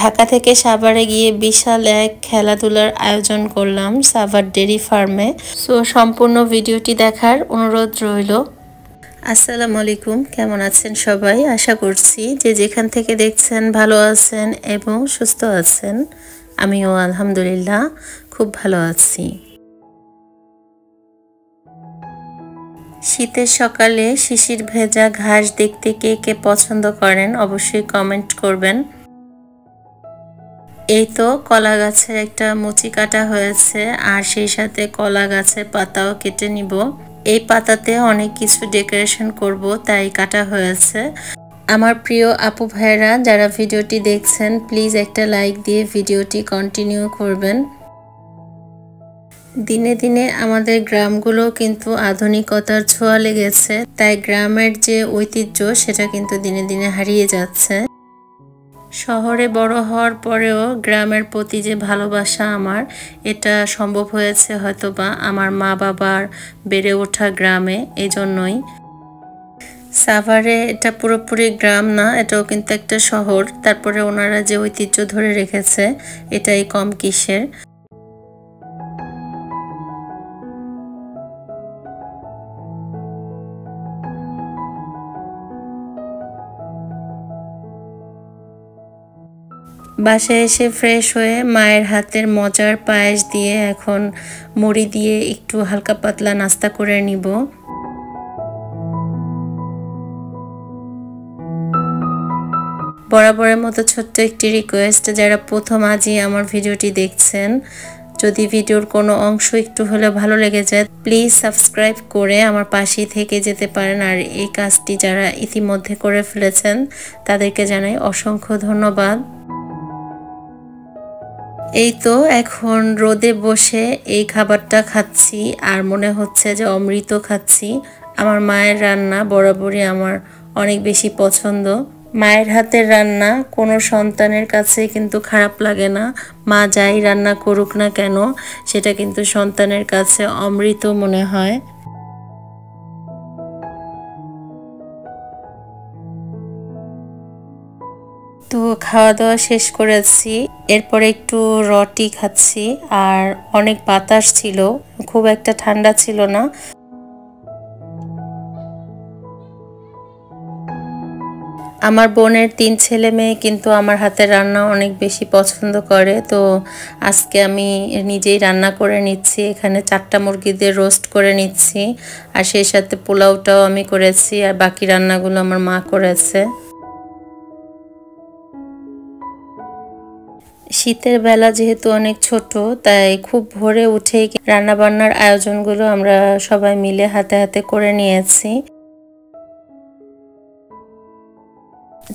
ঢাকা থেকে সাভারে গিয়ে বিশাল এক খেলাধুলার আয়োজন করলাম সাভার ডেইরি ফার্মে। সো সম্পূর্ণ ভিডিওটি দেখার অনুরোধ রইল। আসসালামু আলাইকুম, কেমন আছেন সবাই? আশা করছি যে যেখান থেকে দেখছেন ভালো আছেন এবং সুস্থ আছেন। আমিও আলহামদুলিল্লাহ খুব ভালো আছি। শীতের সকালে শিশির ভেজা ঘাস দেখতে কে কে পছন্দ করেন অবশ্যই কমেন্ট করবেন। এই তো কলা গাছের একটা মুচি কাটা হয়েছে আর সেই সাথে কলা গাছের পাতাও কেটে নিব। এই পাতাতে অনেক কিছু ডেকোরেশন করব তাই কাটা হয়েছে। আমার প্রিয় আপু ভাইরা যারা ভিডিওটি দেখছেন প্লিজ একটা লাইক দিয়ে ভিডিওটি কন্টিনিউ করবেন। দিনে দিনে আমাদের গ্রামগুলো কিন্তু আধুনিকতার ছোঁয়া লেগেছে, তাই গ্রামের যে ঐতিহ্য সেটা কিন্তু দিনে দিনে হারিয়ে যাচ্ছে। শহরে বড় হওয়ার পরেও গ্রামের প্রতি যে ভালোবাসা আমার, এটা সম্ভব হয়েছে হয়তোবা আমার মা বাবার বেড়ে ওঠা গ্রামে, এজন্যই। সাভারে এটা পুরোপুরি গ্রাম না, এটাও কিন্তু একটা শহর, তারপরে ওনারা যে ঐতিহ্য ধরে রেখেছে এটাই কম কিসের। বাসায় এসে ফ্রেশ হয়ে মায়ের হাতের মজার পায়েস দিয়ে এখন মুড়ি দিয়ে একটু হালকা পাতলা নাস্তা করে নিব। বরাবরের মতো ছোট্ট একটি রিকোয়েস্ট, যারা প্রথম আজই আমার ভিডিওটি দেখছেন, যদি ভিডিওর কোনো অংশ একটু হলে ভালো লেগে যায় প্লিজ সাবস্ক্রাইব করে আমার পাশেই থেকে যেতে পারেন। আর এই কাজটি যারা ইতিমধ্যে করে ফেলেছেন তাদেরকে জানাই অসংখ্য ধন্যবাদ। এই তো এখন রোদে বসে এই খাবারটা খাচ্ছি আর মনে হচ্ছে যে অমৃত খাচ্ছি। আমার মায়ের রান্না বরাবরই আমার অনেক বেশি পছন্দ। মায়ের হাতের রান্না কোনো সন্তানের কাছে কিন্তু খারাপ লাগে না। মা যাই রান্না করুক না কেন সেটা কিন্তু সন্তানের কাছে অমৃত মনে হয়। তো খাওয়া দাওয়া শেষ করেছি, এরপরে একটু রটি খাচ্ছি আর অনেক বাতাস ছিল, খুব একটা ঠান্ডা ছিল না। আমার বোনের 3 ছেলে মেয়ে কিন্তু আমার হাতের রান্না অনেক বেশি পছন্দ করে, তো আজকে আমি নিজেই রান্না করে নিচ্ছি। এখানে 4টা মুরগি দিয়ে রোস্ট করে নিচ্ছি আর সেই সাথে পোলাওটাও আমি করেছি আর বাকি রান্নাগুলো আমার মা করেছে। শীতের বেলা যেহেতু অনেক ছোট, তাই খুব ভোরে উঠেই রান্নাবান্নার আয়োজনগুলো আমরা সবাই মিলে হাতে হাতে করে নিয়েছি।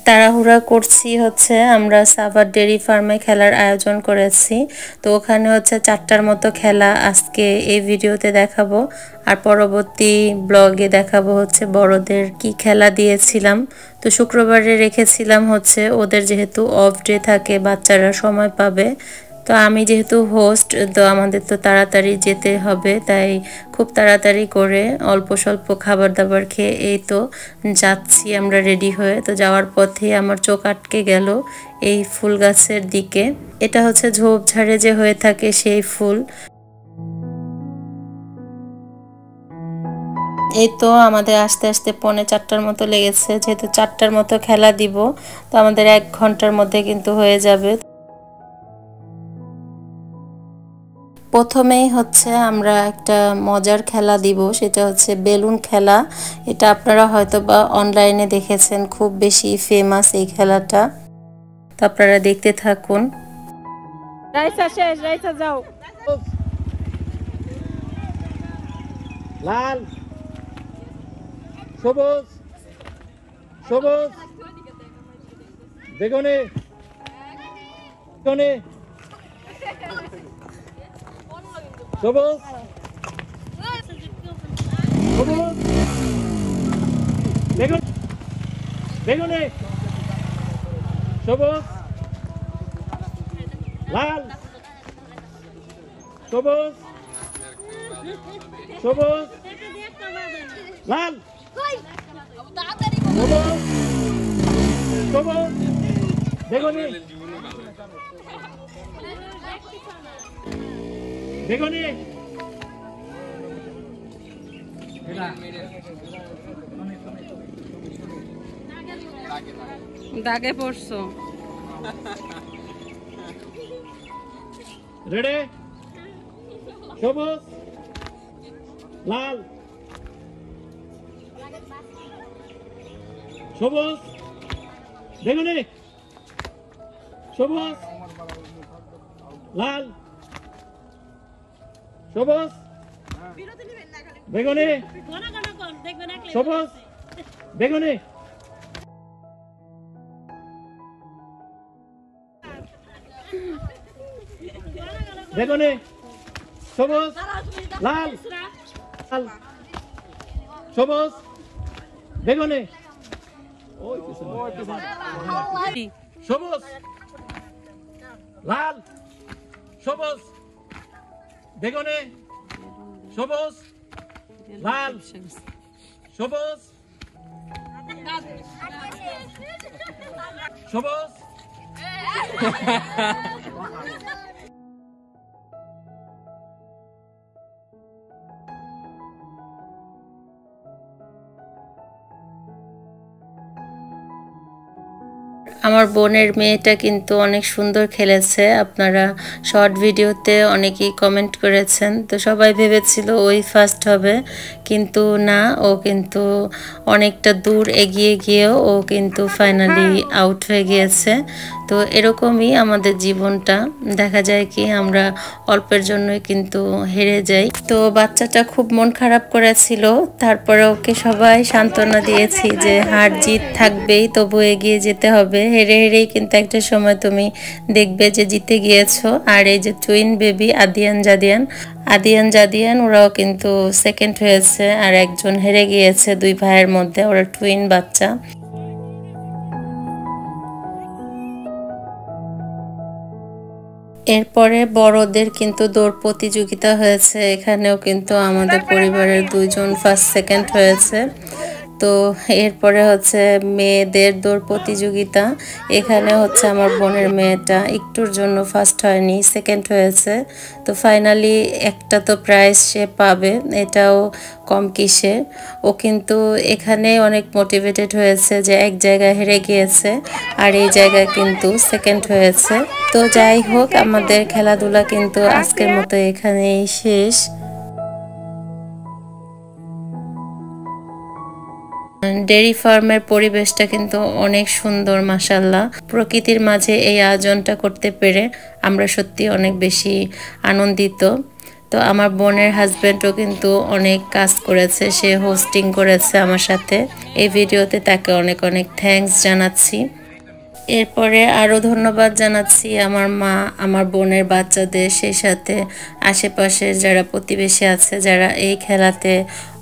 তাড়াহুড়া করছি হচ্ছে আমরা সাভার ডেইরি ফার্মে খেলার আয়োজন করেছি, তো ওখানে হচ্ছে 4টার মতো খেলা আজকে এই ভিডিওতে দেখাবো আর পরবর্তী ব্লগে দেখাবো হচ্ছে বড়দের কি খেলা দিয়েছিলাম। তো শুক্রবারে রেখেছিলাম হচ্ছে ওদের যেহেতু অফ ডে থাকে বাচ্চারা সময় পাবে, তো আমি যেহেতু হোস্ট তো আমাদের তো তাড়াতাড়ি যেতে হবে, তাই খুব তাড়াতাড়ি করে অল্প স্বল্প খাবার দাবার খেয়ে এই তো যাচ্ছি আমরা রেডি হয়ে। তো যাওয়ার পথে আমার চোখ আটকে গেল এই ফুল গাছের দিকে। এটা হচ্ছে ঝোপঝাড়ে যে হয়ে থাকে সেই ফুল। এই তো আমাদের আস্তে আস্তে 3:45টার মতো লেগেছে, যেহেতু 4টার মতো খেলা দিব তো আমাদের 1 ঘন্টার মধ্যে কিন্তু হয়ে যাবে। প্রথমেই হচ্ছে আমরা একটা মজার খেলা দিব, সেটা হচ্ছে বেলুন খেলা। এটা আপনারা হয়তো বা অনলাইনে দেখেছেন, খুব বেশি ফেমাস এই খেলাটা, তো আপনারা দেখতে থাকুন। যাও লাল সবুজ সবুজ বেগুনি বেগুনি সবুজ সবুজ বেগুন বেগুনি সবুজ লাল সবুজ সবুজ লাল সবুজ সবুজ বেগুনি বেগুনি দাগে পড়ছো রেডি সবুজ লাল সবুজ বেগুনি সবুজ লাল সবুজ বেগুনি সবুজ বেগুনি বেগুনি সবুজ লাল লাল সবুজ বেগুনি সবুজ লাল সবুজ বেগুনি সবুজ লাল সবুজ সবুজ আমার বোনের মেয়েটা কিন্তু অনেক সুন্দর খেলেছে। আপনারা শর্ট ভিডিওতে অনেকেই কমেন্ট করেছেন, তো সবাই ভেবেছিল ওই ফার্স্ট হবে, কিন্তু না, ও কিন্তু অনেকটা দূর এগিয়ে গিয়েও ও কিন্তু ফাইনালি আউট হয়ে গিয়েছে। তো এরকমই আমাদের জীবনটা, দেখা যায় কি আমরা অল্পের জন্যই কিন্তু হেরে যাই। তো বাচ্চাটা খুব মন খারাপ করেছিল, তারপরে ওকে সবাই সান্ত্বনা দিয়েছি যে হার জিত থাকবেই, তবু এগিয়ে যেতে হবে, হেরে হেরেই কিন্তু একটা সময় তুমি দেখবে যে জিতে গিয়েছো। আর এই যে টুইন বেবি আদিয়ান জাদিয়ান ওরাও কিন্তু সেকেন্ড হয়েছে, আর একজন হেরে গিয়েছে দুই ভাইয়ের মধ্যে, ওরা টুইন বাচ্চা। এরপরে বড়দের কিন্তু দৌড় প্রতিযোগিতা হয়েছে, এখানেও কিন্তু আমাদের পরিবারের দুইজন ফার্স্ট সেকেন্ড হয়েছে। তো এরপরে হচ্ছে মেয়েদের দৌড় প্রতিযোগিতা, এখানে হচ্ছে আমার বোনের মেয়েটা একটুর জন্য ফার্স্ট হয়নি, সেকেন্ড হয়েছে। তো ফাইনালি একটা তো প্রাইজ সে পাবে, এটাও কম কিসে। ও কিন্তু এখানে অনেক মোটিভেটেড হয়েছে যে এক জায়গায় হেরে গিয়েছে আর এই জায়গায় কিন্তু সেকেন্ড হয়েছে। তো যাই হোক, আমাদের খেলাধুলা কিন্তু আজকের মতো এখানেই শেষ। ডেইরি ফার্মের পরিবেশটা কিন্তু অনেক সুন্দর, মাশাআল্লাহ। প্রকৃতির মাঝে এই আয়োজনটা করতে পেরে আমরা সত্যি অনেক বেশি আনন্দিত। তো আমার বোনের হাজব্যান্ডও কিন্তু অনেক কাজ করেছে, সে হোস্টিং করেছে আমার সাথে। এই ভিডিওতে তাকে অনেক অনেক থ্যাঙ্কস জানাচ্ছি। এরপরে আরও ধন্যবাদ জানাচ্ছি আমার মা, আমার বোনের বাচ্চাদের, সেই সাথে আশেপাশের যারা প্রতিবেশী আছে, যারা এই খেলাতে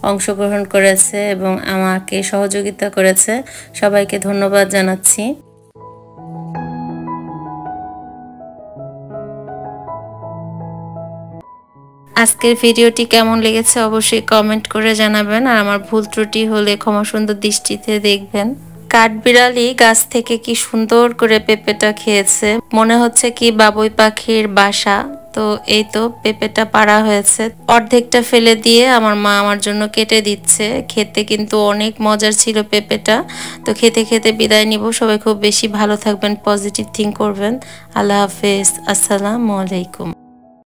অংশগ্রহণ করেছে এবং আমাকে সহযোগিতা করেছে, সবাইকে ধন্যবাদ জানাচ্ছি। আজকের ভিডিওটি কেমন লেগেছে অবশ্যই কমেন্ট করে জানাবেন, আর আমার ভুল ত্রুটি হলে ক্ষমা সুন্দর দৃষ্টিতে দেখবেন। কাঠবিড়ালি গাছ থেকে কি সুন্দর করে পেঁপেটা খেয়েছে, মনে হচ্ছে কি বাবুই পাখির বাসা। তো এই তো পেঁপেটা পাড়া হয়েছে, অর্ধেকটা ফেলে দিয়ে আমার মা আমার জন্য কেটে দিচ্ছে। খেতে কিন্তু অনেক মজার ছিল পেঁপেটা। তো খেতে খেতে বিদায় নিব। সবাই খুব বেশি ভালো থাকবেন, পজিটিভ থিঙ্ক করবেন। আল্লাহ হাফেজ, আসসালামু আলাইকুম।